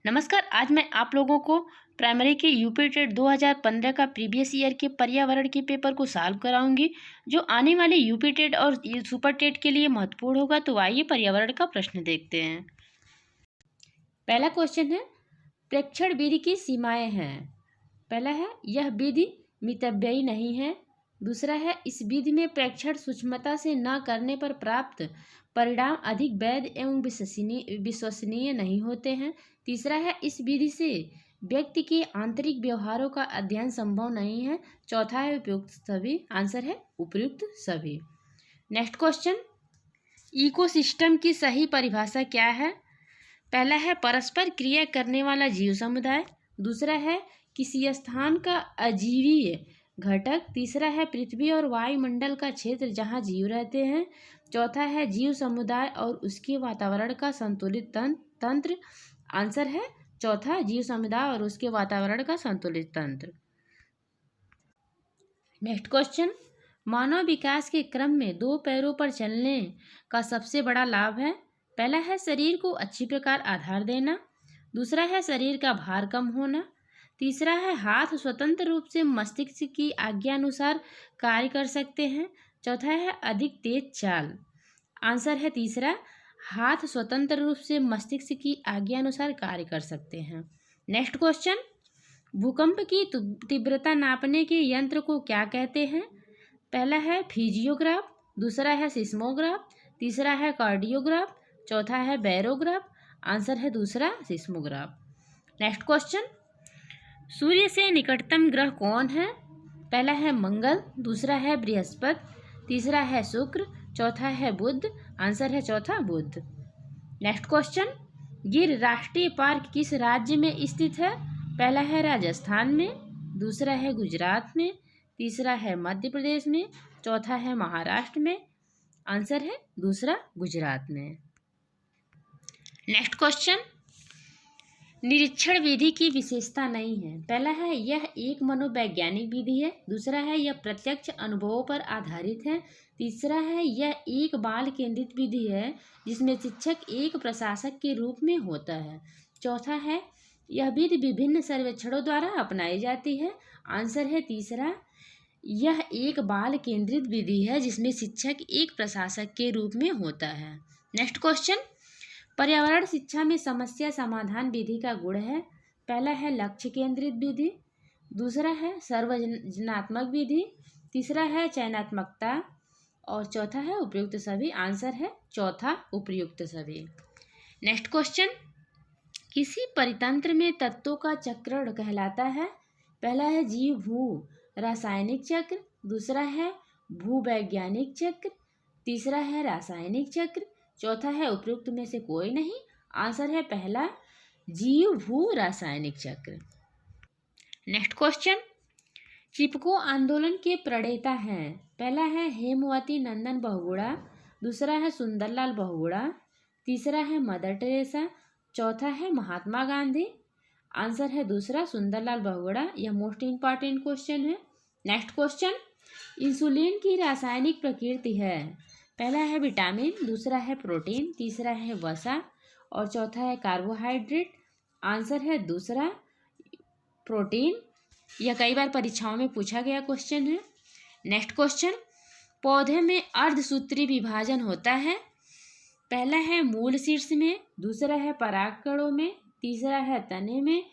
नमस्कार। आज मैं आप लोगों को प्राइमरी के यूपी टेट 2015 का प्रीवियस ईयर के पर्यावरण के पेपर को सॉल्व कराऊंगी, जो आने वाले यूपी टेट और सुपर टेट के लिए महत्वपूर्ण होगा। तो आइए पर्यावरण का प्रश्न देखते हैं। पहला क्वेश्चन है, प्रेक्षण विधि की सीमाएं हैं। पहला है, यह विधि मितव्ययी नहीं है। दूसरा है, इस विधि में प्रेक्षण सूक्ष्मता से न करने पर प्राप्त परिणाम अधिक वैध एवं विश्वसनीय नहीं होते हैं। तीसरा है, इस विधि से व्यक्ति के आंतरिक व्यवहारों का अध्ययन संभव नहीं है। चौथा है, उपयुक्त सभी। आंसर है उपयुक्त सभी। नेक्स्ट क्वेश्चन, इकोसिस्टम की सही परिभाषा क्या है? पहला है, परस्पर क्रिया करने वाला जीव समुदाय। दूसरा है, किसी स्थान का अजीवीय घटक। तीसरा है, पृथ्वी और वायुमंडल का क्षेत्र जहाँ जीव रहते हैं। चौथा है, जीव समुदाय और उसके वातावरण का संतुलित तंत्र। आंसर है चौथा, जीव समुदाय और उसके वातावरण का संतुलित तंत्र। नेक्स्ट क्वेश्चन, मानव विकास के क्रम में दो पैरों पर चलने का सबसे बड़ा लाभ है। पहला है, शरीर को अच्छी प्रकार आधार देना। दूसरा है, शरीर का भार कम होना। तीसरा है, हाथ स्वतंत्र रूप से मस्तिष्क की आज्ञा अनुसार कार्य कर सकते हैं। चौथा है, अधिक तेज चाल। आंसर है तीसरा, हाथ स्वतंत्र रूप से मस्तिष्क की आज्ञा अनुसार कार्य कर सकते हैं। नेक्स्ट क्वेश्चन, भूकंप की तीव्रता नापने के यंत्र को क्या कहते हैं? पहला है फिजियोग्राफ। दूसरा है सिस्मोग्राफ। तीसरा है कार्डियोग्राफ। चौथा है बैरोग्राफ। आंसर है दूसरा, सिस्मोग्राफ। नेक्स्ट क्वेश्चन, सूर्य से निकटतम ग्रह कौन है? पहला है मंगल। दूसरा है बृहस्पति। तीसरा है शुक्र। चौथा है बुध। आंसर है चौथा, बुध। नेक्स्ट क्वेश्चन, गिर राष्ट्रीय पार्क किस राज्य में स्थित है? पहला है राजस्थान में। दूसरा है गुजरात में। तीसरा है मध्य प्रदेश में। चौथा है महाराष्ट्र में। आंसर है दूसरा, गुजरात में। नेक्स्ट क्वेश्चन, निरीक्षण विधि की विशेषता नहीं है। पहला है, यह एक मनोवैज्ञानिक विधि है। दूसरा है, यह प्रत्यक्ष अनुभवों पर आधारित है। तीसरा है, यह एक बाल केंद्रित विधि है जिसमें शिक्षक एक प्रशासक के रूप में होता है। चौथा है, यह विधि विभिन्न सर्वेक्षणों द्वारा अपनाई जाती है। आंसर है तीसरा, यह एक बाल केंद्रित विधि है जिसमें शिक्षक एक प्रशासक के रूप में होता है। नेक्स्ट क्वेश्चन, पर्यावरण शिक्षा में समस्या समाधान विधि का गुण है। पहला है लक्ष्य केंद्रित विधि। दूसरा है सर्वजनात्मक विधि। तीसरा है चयनात्मकता। और चौथा है उपयुक्त सभी। आंसर है चौथा, उपयुक्त सभी। नेक्स्ट क्वेश्चन, किसी परितंत्र में तत्वों का चक्रण कहलाता है? पहला है जीव भू रासायनिक चक्र। दूसरा है भूवैज्ञानिक चक्र। तीसरा है रासायनिक चक्र। चौथा है उपयुक्त में से कोई नहीं। आंसर है पहला, जीव भू रासायनिक चक्र। नेक्स्ट क्वेश्चन, चिपको आंदोलन के प्रणेता हैं। पहला है हेमवती नंदन बहुगुणा। दूसरा है सुंदरलाल बहुगुणा। तीसरा है मदर टेरेसा। चौथा है महात्मा गांधी। आंसर है दूसरा, सुंदरलाल बहुगुणा। यह मोस्ट इंपॉर्टेंट क्वेश्चन है। नेक्स्ट क्वेश्चन, इंसुलिन की रासायनिक प्रकृति है। पहला है विटामिन। दूसरा है प्रोटीन। तीसरा है वसा। और चौथा है कार्बोहाइड्रेट। आंसर है दूसरा, प्रोटीन। यह कई बार परीक्षाओं में पूछा गया क्वेश्चन है। नेक्स्ट क्वेश्चन, पौधे में अर्धसूत्री विभाजन होता है। पहला है मूल शीर्ष में। दूसरा है परागकणों में। तीसरा है तने में।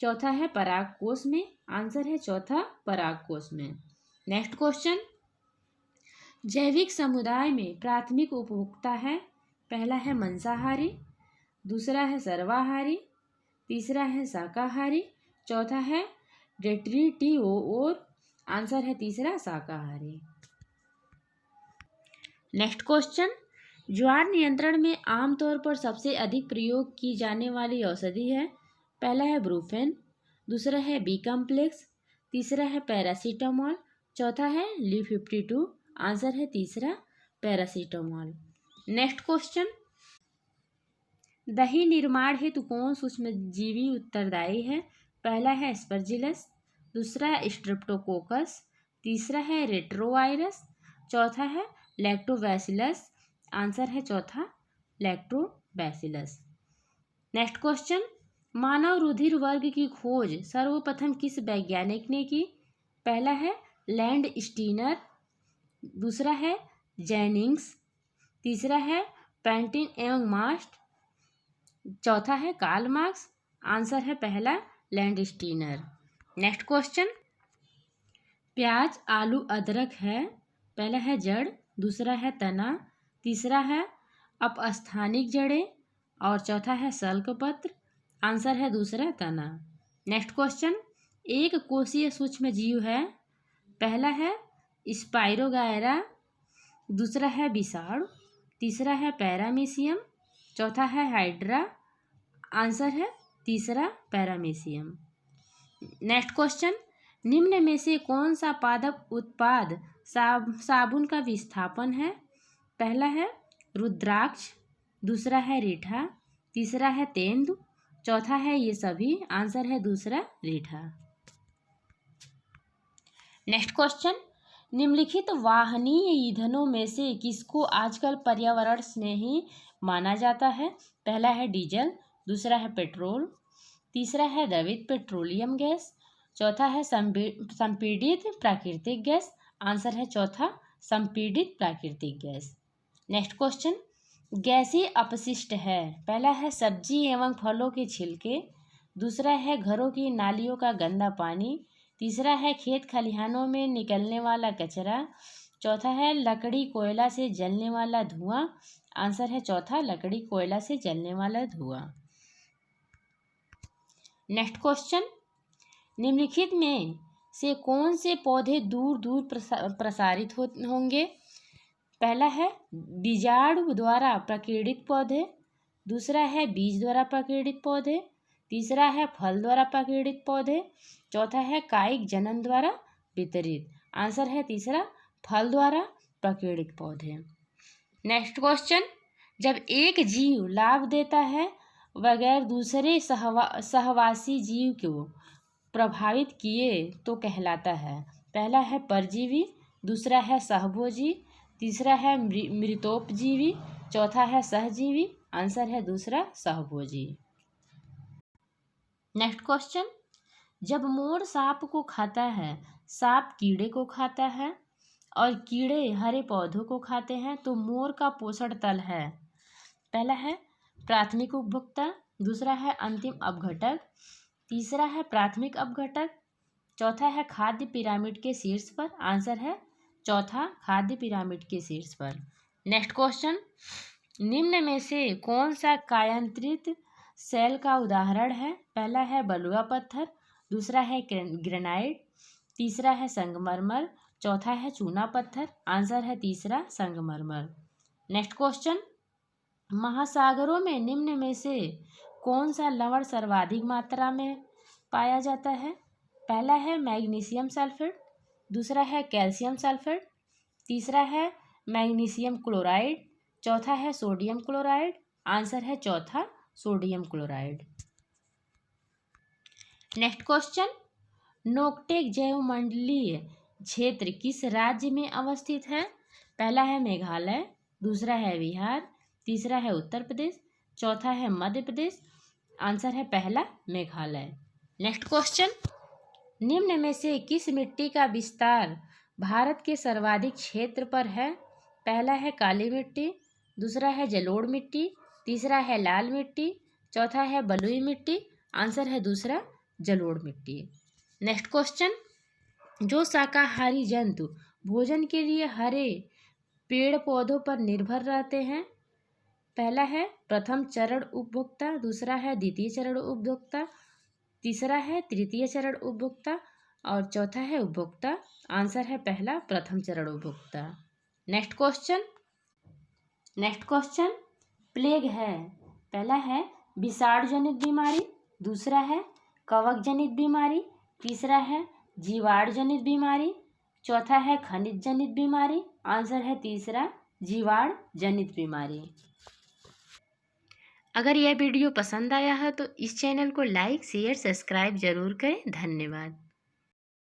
चौथा है परागकोश में। आंसर है चौथा, परागकोश में। नेक्स्ट क्वेश्चन, जैविक समुदाय में प्राथमिक उपभोक्ता है। पहला है मांसाहारी। दूसरा है सर्वाहारी। तीसरा है शाकाहारी। चौथा है डेट्रीटिओर। आंसर है तीसरा, शाकाहारी। नेक्स्ट क्वेश्चन, ज्वार नियंत्रण में आमतौर पर सबसे अधिक प्रयोग की जाने वाली औषधि है। पहला है ब्रूफेन। दूसरा है बी कॉम्प्लेक्स। तीसरा है पैरासीटामोल। चौथा है ली52। आंसर है तीसरा, पैरासीटामोल। नेक्स्ट क्वेश्चन, दही निर्माण हेतु कौन सूक्ष्मजीवी उत्तरदायी है? पहला है एस्परजिलस। दूसरा है स्ट्रेप्टोकोकस। तीसरा है रेट्रोवायरस। चौथा है लैक्टोबैसिलस। आंसर है चौथा, लैक्टोबैसिलस। नेक्स्ट क्वेश्चन, मानव रुधिर वर्ग की खोज सर्वप्रथम किस वैज्ञानिक ने की? पहला है लैंड स्टीनर, दूसरा है जेनिंग्स, तीसरा है पेंटिन एवं मास्ट, चौथा है कार्ल मार्क्स। आंसर है पहला लैंड स्टीनर। नेक्स्ट क्वेश्चन, प्याज आलू अदरक है, पहला है जड़, दूसरा है तना, तीसरा है अपस्थानिक जड़ें और चौथा है सल्कपत्र। आंसर है दूसरा तना। नेक्स्ट क्वेश्चन, एक कोषीय सूक्ष्म जीव है, पहला है स्पाइरोगायरा, दूसरा है विषाणु, तीसरा है पैरामीशियम, चौथा है हाइड्रा। आंसर है तीसरा पैरामीशियम। नेक्स्ट क्वेश्चन, निम्न में से कौन सा पादप उत्पाद साबुन का विस्थापन है? पहला है रुद्राक्ष, दूसरा है रीठा, तीसरा है तेंदु, चौथा है ये सभी। आंसर है दूसरा रीठा। नेक्स्ट क्वेश्चन, निम्नलिखित वाहनीय ईंधनों में से किसको आजकल पर्यावरण स्नेही माना जाता है? पहला है डीजल, दूसरा है पेट्रोल, तीसरा है द्रवित पेट्रोलियम गैस, चौथा है संपीड़ित प्राकृतिक गैस। आंसर है चौथा संपीड़ित प्राकृतिक गैस। नेक्स्ट क्वेश्चन, गैसीय अपशिष्ट है, पहला है सब्जी एवं फलों के छिलके, दूसरा है घरों की नालियों का गंदा पानी, तीसरा है खेत खलिहानों में निकलने वाला कचरा, चौथा है लकड़ी कोयला से जलने वाला धुआं। आंसर है चौथा लकड़ी कोयला से जलने वाला धुआं। नेक्स्ट क्वेश्चन, निम्नलिखित में से कौन से पौधे दूर दूर प्रसारित होंगे? पहला है बीजाणु द्वारा प्रकीर्णित पौधे, दूसरा है बीज द्वारा प्रकीर्णित पौधे, तीसरा है फल द्वारा प्रकीर्णित पौधे, चौथा है कायिक जनन द्वारा वितरित। आंसर है तीसरा फल द्वारा प्रकीर्णित पौधे। नेक्स्ट क्वेश्चन, जब एक जीव लाभ देता है बगैर दूसरे सहवासी जीव को प्रभावित किए तो कहलाता है? पहला है परजीवी, दूसरा है सहभोजी, तीसरा है मृतोपजीवी, चौथा है सहजीवी। आंसर है दूसरा सहभोजी। नेक्स्ट क्वेश्चन, जब मोर सांप को खाता है, सांप कीड़े को खाता है और कीड़े हरे पौधों को खाते हैं, तो मोर का पोषण तल है, पहला है प्राथमिक उपभोक्ता, दूसरा है अंतिम अपघटक, तीसरा है प्राथमिक अपघटक, चौथा है खाद्य पिरामिड के शीर्ष पर। आंसर है चौथा खाद्य पिरामिड के शीर्ष पर। नेक्स्ट क्वेश्चन, निम्न में से कौन सा कायांतरित सेल का उदाहरण है? पहला है बलुआ पत्थर, दूसरा है ग्रेनाइट, तीसरा है संगमरमर, चौथा है चूना पत्थर। आंसर है तीसरा संगमरमर। नेक्स्ट क्वेश्चन, महासागरों में निम्न में से कौन सा लवण सर्वाधिक मात्रा में पाया जाता है? पहला है मैग्नीशियम सल्फेट, दूसरा है कैल्शियम सल्फेट, तीसरा है मैग्नीशियम क्लोराइड, चौथा है सोडियम क्लोराइड। आंसर है चौथा सोडियम क्लोराइड। नेक्स्ट क्वेश्चन, नोकटेक जैवमंडलीय क्षेत्र किस राज्य में अवस्थित है? पहला है मेघालय, दूसरा है बिहार, तीसरा है उत्तर प्रदेश, चौथा है मध्य प्रदेश। आंसर है पहला मेघालय। नेक्स्ट क्वेश्चन, निम्न में से किस मिट्टी का विस्तार भारत के सर्वाधिक क्षेत्र पर है? पहला है काली मिट्टी, दूसरा है जलोढ़ मिट्टी, तीसरा है लाल मिट्टी, चौथा है बलुई मिट्टी। आंसर है दूसरा जलोढ़ मिट्टी। नेक्स्ट क्वेश्चन, जो शाकाहारी जंतु भोजन के लिए हरे पेड़ पौधों पर निर्भर रहते हैं? पहला है प्रथम चरण उपभोक्ता, दूसरा है द्वितीय चरण उपभोक्ता, तीसरा है तृतीय चरण उपभोक्ता और चौथा है उपभोक्ता। आंसर है पहला प्रथम चरण उपभोक्ता। नेक्स्ट क्वेश्चन, प्लेग है, पहला है विषाणु जनित बीमारी, दूसरा है कवक जनित बीमारी, तीसरा है जीवाणु जनित बीमारी, चौथा है खनिज जनित बीमारी। आंसर है तीसरा जीवाणु जनित बीमारी। अगर यह वीडियो पसंद आया है तो इस चैनल को लाइक शेयर सब्सक्राइब जरूर करें। धन्यवाद।